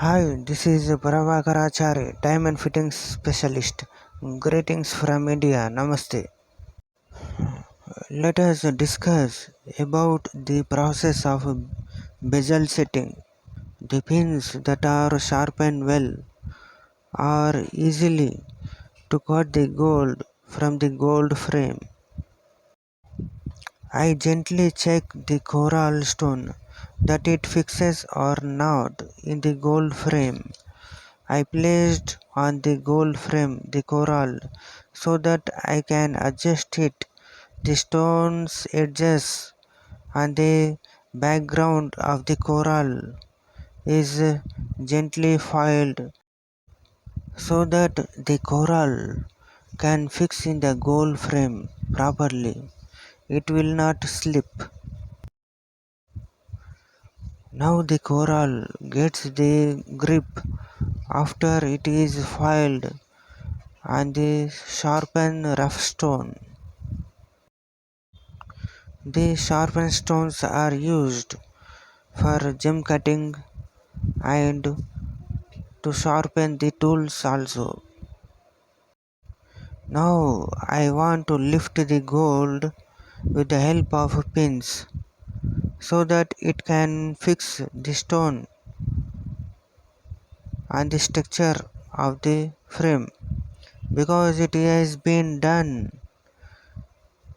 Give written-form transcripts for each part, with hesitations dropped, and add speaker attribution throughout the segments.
Speaker 1: Hi, this is Prabhakarachari, diamond fitting specialist. Greetings from India. Namaste. Let us discuss about the process of bezel setting. The pins that are sharpened well are easily to cut the gold from the gold frame. I gently check the coral stone that it fixes or not in the gold frame. I placed on the gold frame the coral so that I can adjust it. The stone's edges and the background of the coral is gently filed so that the coral can fix in the gold frame properly. It will not slip. Now the coral gets the grip after it is filed and the sharpened rough stone. The sharpened stones are used for gem cutting and to sharpen the tools also. Now I want to lift the gold with the help of pins so that it can fix the stone and the structure of the frame. Because it has been done,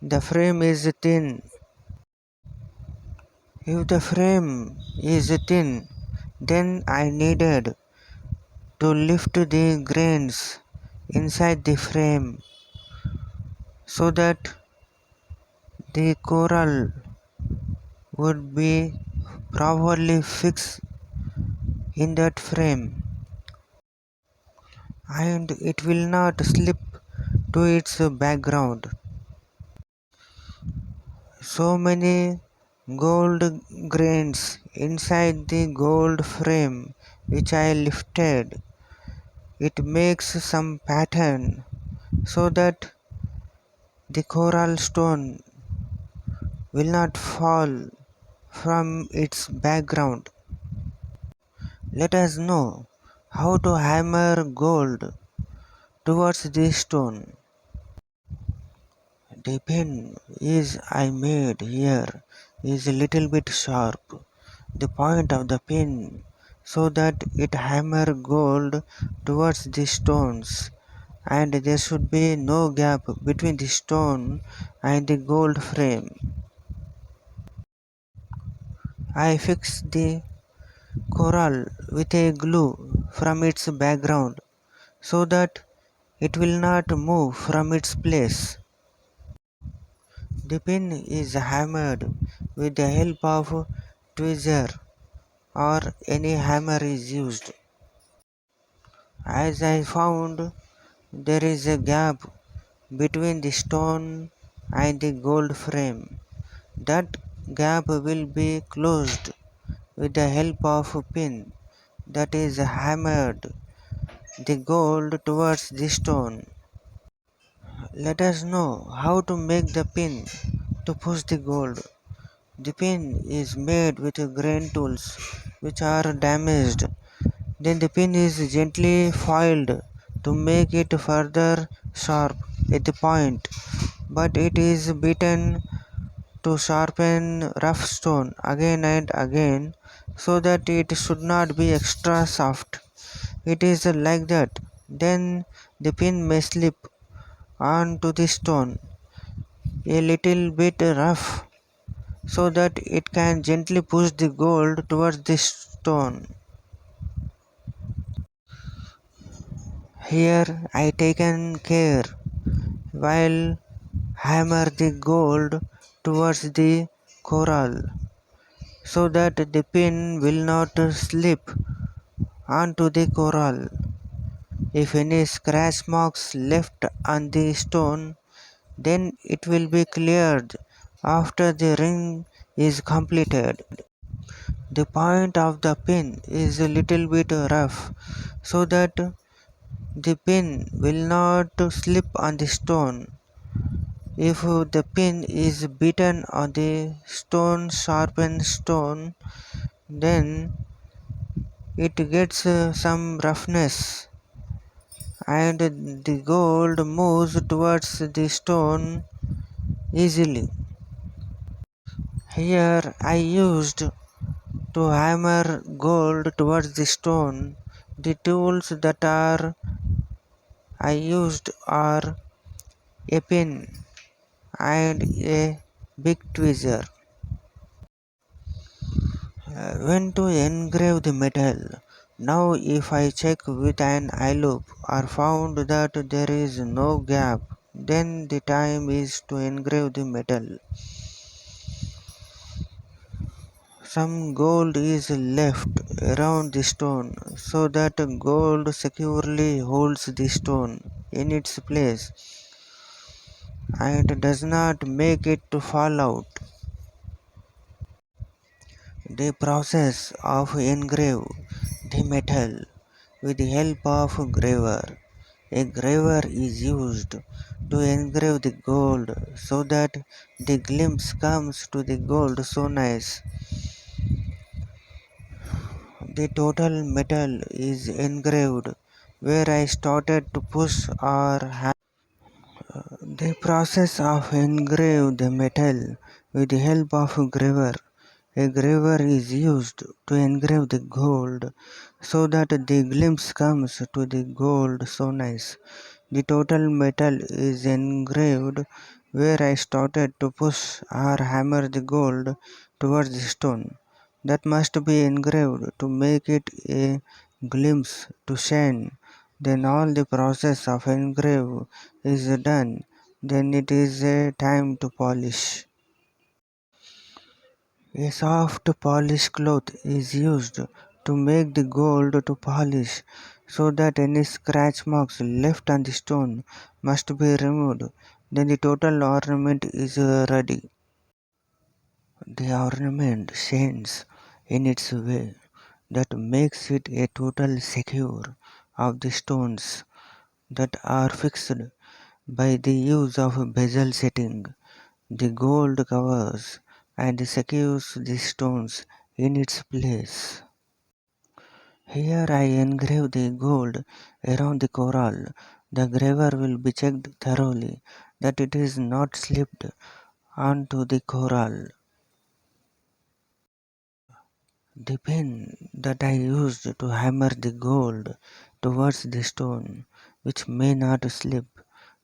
Speaker 1: the frame is thin. If the frame is thin, then I needed to lift the grains inside the frame so that the coral would be properly fixed in that frame and it will not slip to its background. So many gold grains inside the gold frame which I lifted. It makes some pattern so that the coral stone will not fall from its background. Let us know how to hammer gold towards the stone. The pin is I made here is a little bit sharp. The point of the pin so that it hammer gold towards the stones and there should be no gap between the stone and the gold frame. I fix the coral with a glue from its background so that it will not move from its place. The pin is hammered with the help of tweezer or any hammer is used. As I found there is a gap between the stone and the gold frame. That gap will be closed with the help of a pin that is hammered the gold towards the stone. Let us know how to make the pin to push the gold. The pin is made with grain tools which are damaged. Then the pin is gently filed to make it further sharp at the point, but it is beaten to sharpen rough stone again and again so that it should not be extra soft. It is like that. Then the pin may slip onto the stone a little bit rough so that it can gently push the gold towards the stone. Here I taken care while hammer the gold towards the coral so that the pin will not slip onto the coral. If any scratch marks left on the stone, then it will be cleared after the ring is completed. The point of the pin is a little bit rough so that the pin will not slip on the stone. If the pin is beaten on the stone, sharpened stone, then it gets some roughness, and the gold moves towards the stone easily. Here I used to hammer gold towards the stone. The tools that are I used are a pin and a big tweezer. When to engrave the metal. Now if I check with an eye loop or found that there is no gap, then the time is to engrave the metal. Some gold is left around the stone so that gold securely holds the stone in its place and does not make it to fall out. The process of engrave the metal with the help of graver. A graver is used to engrave the gold so that the glimpse comes to the gold so nice. The total metal is engraved where I started to push or the process of engrave the metal with the help of a graver. A graver is used to engrave the gold so that the glimpse comes to the gold so nice. The total metal is engraved where I started to push or hammer the gold towards the stone. That must be engraved to make it a glimpse to shine. Then all the process of engrave is done. Then it is a time to polish. A soft polish cloth is used to make the gold to polish so that any scratch marks left on the stone must be removed. Then the total ornament is ready. The ornament shines in its way that makes it a total secure of the stones that are fixed by the use of bezel setting. The gold covers and secures the stones in its place. Here I engrave the gold around the coral. The graver will be checked thoroughly that it is not slipped onto the coral. The pin that I used to hammer the gold towards the stone, which may not slip,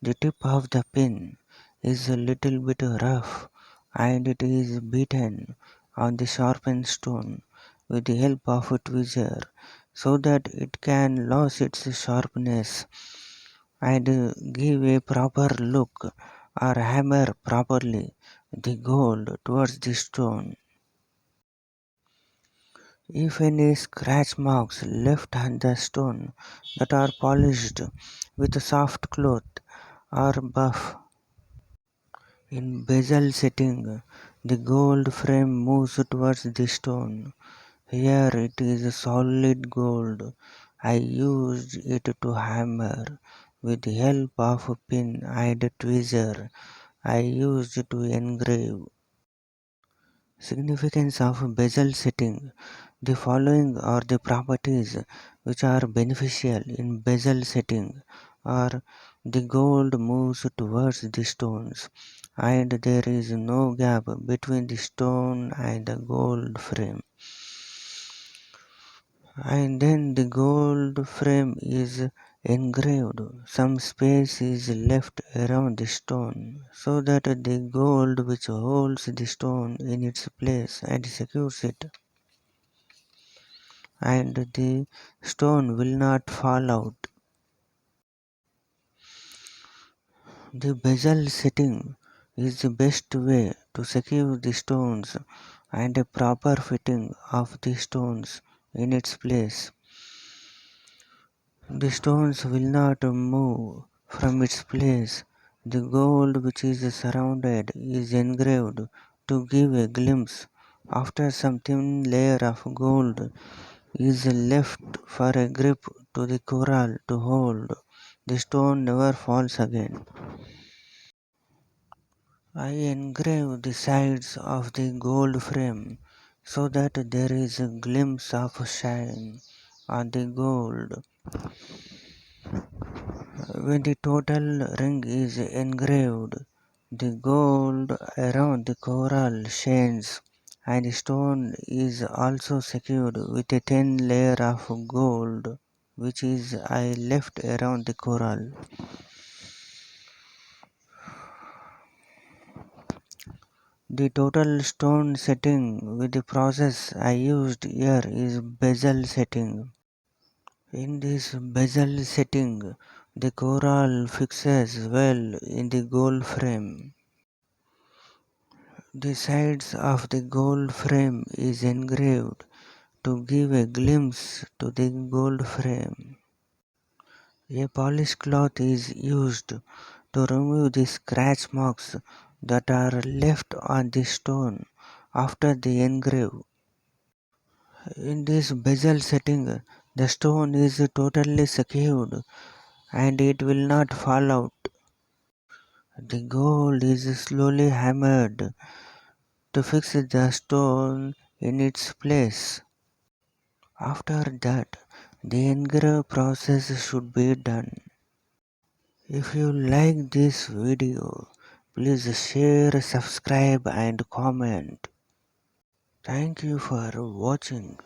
Speaker 1: the tip of the pin is a little bit rough and it is beaten on the sharpened stone with the help of a tweezer so that it can lose its sharpness and give a proper look or hammer properly the gold towards the stone. If any scratch marks left on the stone that are polished with a soft cloth or buff in bezel setting, the gold frame moves towards the stone. Here it is solid gold. I used it to hammer with the help of a pin and a tweezer. I used to engrave. Significance of bezel setting. The following are the properties which are beneficial in bezel setting are the gold moves towards the stones and there is no gap between the stone and the gold frame. And then the gold frame is engraved. Some space is left around the stone so that the gold which holds the stone in its place and secures it and the stone will not fall out. The bezel setting is the best way to secure the stones and a proper fitting of the stones in its place. The stones will not move from its place. The gold which is surrounded is engraved to give a glimpse. After some thin layer of gold is left for a grip to the coral to hold, the stone never falls again. I engrave the sides of the gold frame so that there is a glimpse of shine. on the gold. When the total ring is engraved, the gold around the coral shines and the stone is also secured with a thin layer of gold which is I left around the coral. The total stone setting with the process I used here is bezel setting. In this bezel setting, the coral fixes well in the gold frame. The sides of the gold frame is engraved to give a glimpse to the gold frame. A polished cloth is used to remove the scratch marks that are left on the stone after the engrave. In this bezel setting, the stone is totally secured and it will not fall out. The gold is slowly hammered to fix the stone in its place. After that, the engrave process should be done. If you like this video, please share, subscribe and comment. Thank you for watching.